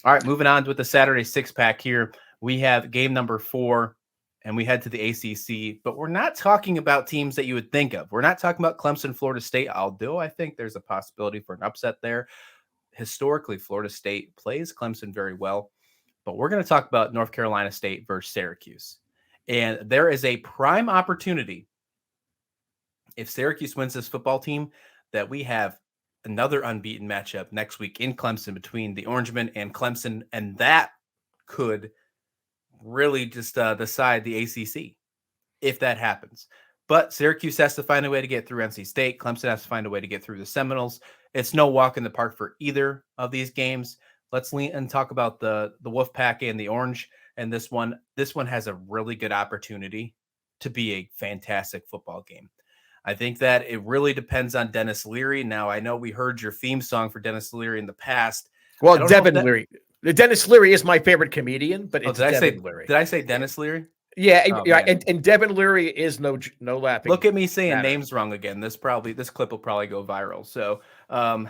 All right, moving on with the Saturday six-pack here. We have game number 4, and we head to the ACC, but we're not talking about teams that you would think of. We're not talking about Clemson, Florida State, although I think there's a possibility for an upset there. Historically, Florida State plays Clemson very well, but we're going to talk about North Carolina State versus Syracuse. And there is a prime opportunity, if Syracuse wins this football team, that we have another unbeaten matchup next week in Clemson between the Orangemen and Clemson, and that could really just decide the ACC if that happens. But Syracuse has to find a way to get through NC State. Clemson has to find a way to get through the Seminoles. It's no walk in the park for either of these games. Let's lean and talk about the Wolfpack and the Orange. And this one has a really good opportunity to be a fantastic football game. I think that it really depends on Dennis Leary. Now, I know we heard your theme song for Dennis Leary in the past. Well, Devin Leary. Dennis Leary is my favorite comedian, but it's Devin Leary. Did I say Dennis Leary? Yeah, and Devin Leary is no laughing. Look at me saying names wrong again. This clip will probably go viral. So I'm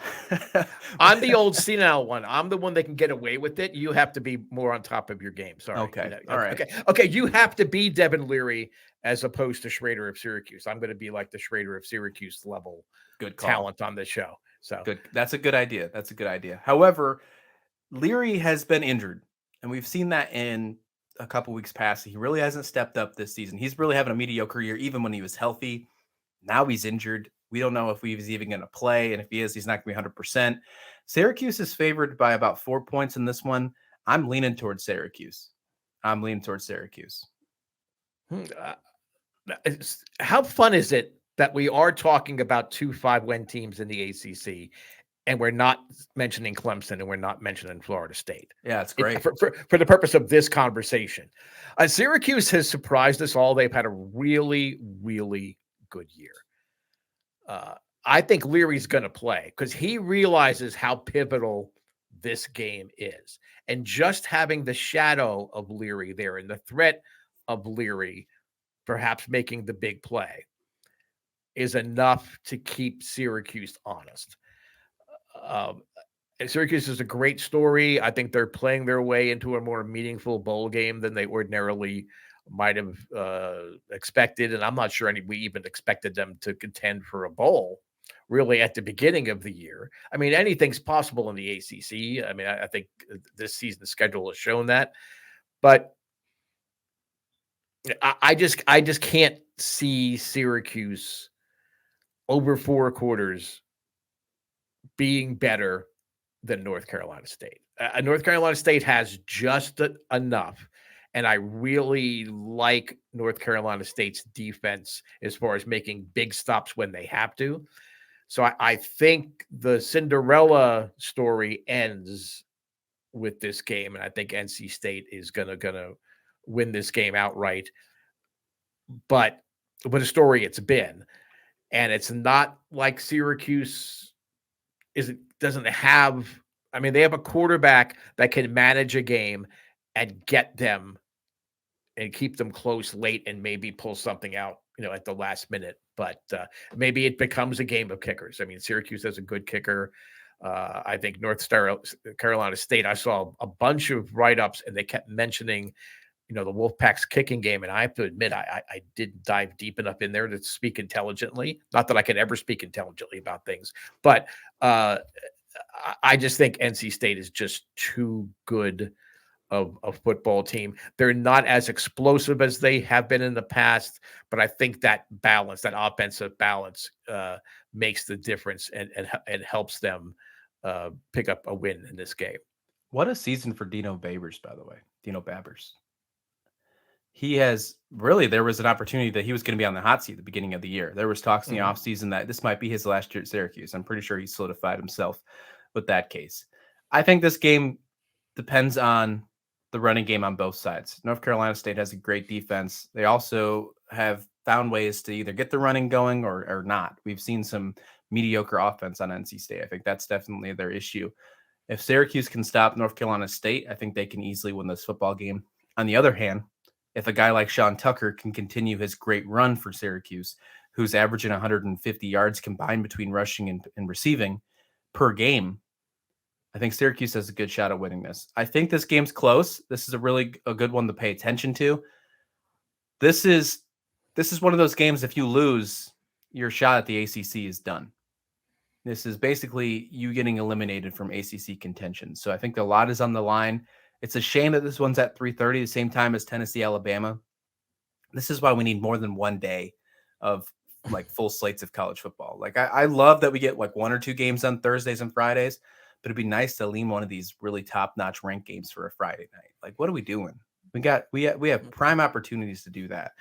the old senile one. I'm the one that can get away with it. You have to be more on top of your game. Sorry. Okay. All right. Okay. You have to be Devin Leary as opposed to Schrader of Syracuse. I'm going to be like the Schrader of Syracuse level good talent on the show. So good. That's a good idea. However, Leary has been injured, and we've seen that in a couple weeks past. He really hasn't stepped up this season. He's really having a mediocre year, even when he was healthy. Now he's injured. We don't know if he's even going to play, and if he is, he's not going to be 100%. Syracuse is favored by about 4 points in this one. I'm leaning towards Syracuse. How fun is it that we are talking about 2 5-win teams in the ACC, and we're not mentioning Clemson and we're not mentioning Florida State? Yeah, it's great. For the purpose of this conversation. Syracuse has surprised us all. They've had a really, really good year. I think Leary's going to play because he realizes how pivotal this game is. And just having the shadow of Leary there and the threat of Leary perhaps making the big play is enough to keep Syracuse honest. Syracuse is a great story. I think they're playing their way into a more meaningful bowl game than they ordinarily might have expected. And I'm not sure we even expected them to contend for a bowl really at the beginning of the year. I mean, anything's possible in the ACC. I mean, I think this season's schedule has shown that. But I just can't see Syracuse over 4 quarters being better than North Carolina State. North Carolina State has just enough, and I really like North Carolina State's defense as far as making big stops when they have to. So I think the Cinderella story ends with this game, and I think NC State is gonna win this game outright. But what a story it's been, and it's not like Syracuse doesn't have. I mean, they have a quarterback that can manage a game and get them and keep them close late and maybe pull something out, at the last minute. But maybe it becomes a game of kickers. I mean, Syracuse has a good kicker. I think North Carolina State, I saw a bunch of write-ups and they kept mentioning, the Wolfpack's kicking game. And I have to admit, I didn't dive deep enough in there to speak intelligently. Not that I can ever speak intelligently about things, but I just think NC State is just too good of a football team. They're not as explosive as they have been in the past, but I think that balance, that offensive balance, makes the difference and helps them pick up a win in this game. What a season for Dino Babers, by the way. Dino Babers. He has really, there was an opportunity that he was going to be on the hot seat at the beginning of the year. There was talks in the offseason that this might be his last year at Syracuse. I'm pretty sure he solidified himself with that case. I think this game depends on the running game on both sides. North Carolina State has a great defense. They also have found ways to either get the running going or not. We've seen some mediocre offense on NC State. I think that's definitely their issue. If Syracuse can stop North Carolina State, I think they can easily win this football game. On the other hand, if a guy like Sean Tucker can continue his great run for Syracuse, who's averaging 150 yards combined between rushing and receiving per game, I think Syracuse has a good shot at winning this. I think this game's close. This is a good one to pay attention to. This is one of those games. If you lose, your shot at the ACC is done. This is basically you getting eliminated from ACC contention. So I think a lot is on the line. It's a shame that this one's at 3:30, the same time as Tennessee, Alabama. This is why we need more than one day of like full slates of college football. Like I love that we get like one or two games on Thursdays and Fridays, but it'd be nice to lean one of these really top-notch ranked games for a Friday night. Like, what are we doing? We have prime opportunities to do that.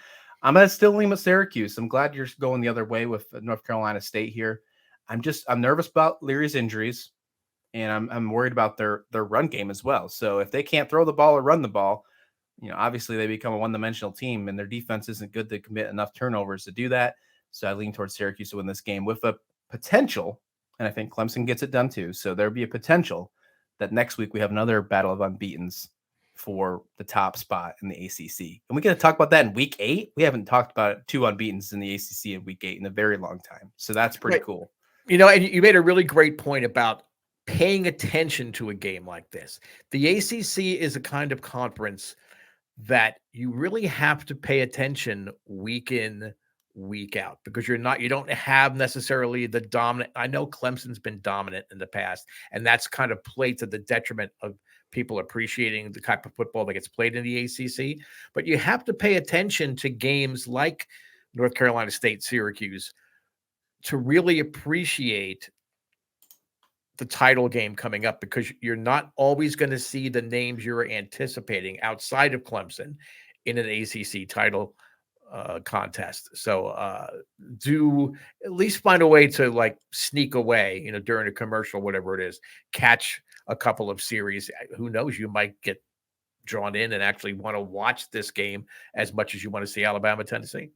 I'm gonna still lean with Syracuse. I'm glad you're going the other way with North Carolina State here. I'm nervous about Leary's injuries, and I'm worried about their run game as well. So if they can't throw the ball or run the ball, obviously they become a one-dimensional team, and their defense isn't good to commit enough turnovers to do that. So I lean towards Syracuse to win this game with a potential, and I think Clemson gets it done too. So there'll be a potential that next week we have another battle of unbeatens for the top spot in the ACC. And we got to talk about that in week 8. We haven't talked about 2 unbeatens in the ACC in week 8 in a very long time. So that's pretty cool. And you made a really great point about paying attention to a game like this. The ACC is a kind of conference that you really have to pay attention week in, week out, because you don't have necessarily the dominant. I know Clemson's been dominant in the past, and that's kind of played to the detriment of people appreciating the type of football that gets played in the ACC. But you have to pay attention to games like North Carolina State, Syracuse, to really appreciate the title game coming up, because you're not always going to see the names you're anticipating outside of Clemson in an ACC title contest. So do at least find a way to like sneak away, during a commercial, whatever it is, catch a couple of series. Who knows? You might get drawn in and actually want to watch this game as much as you want to see Alabama, Tennessee.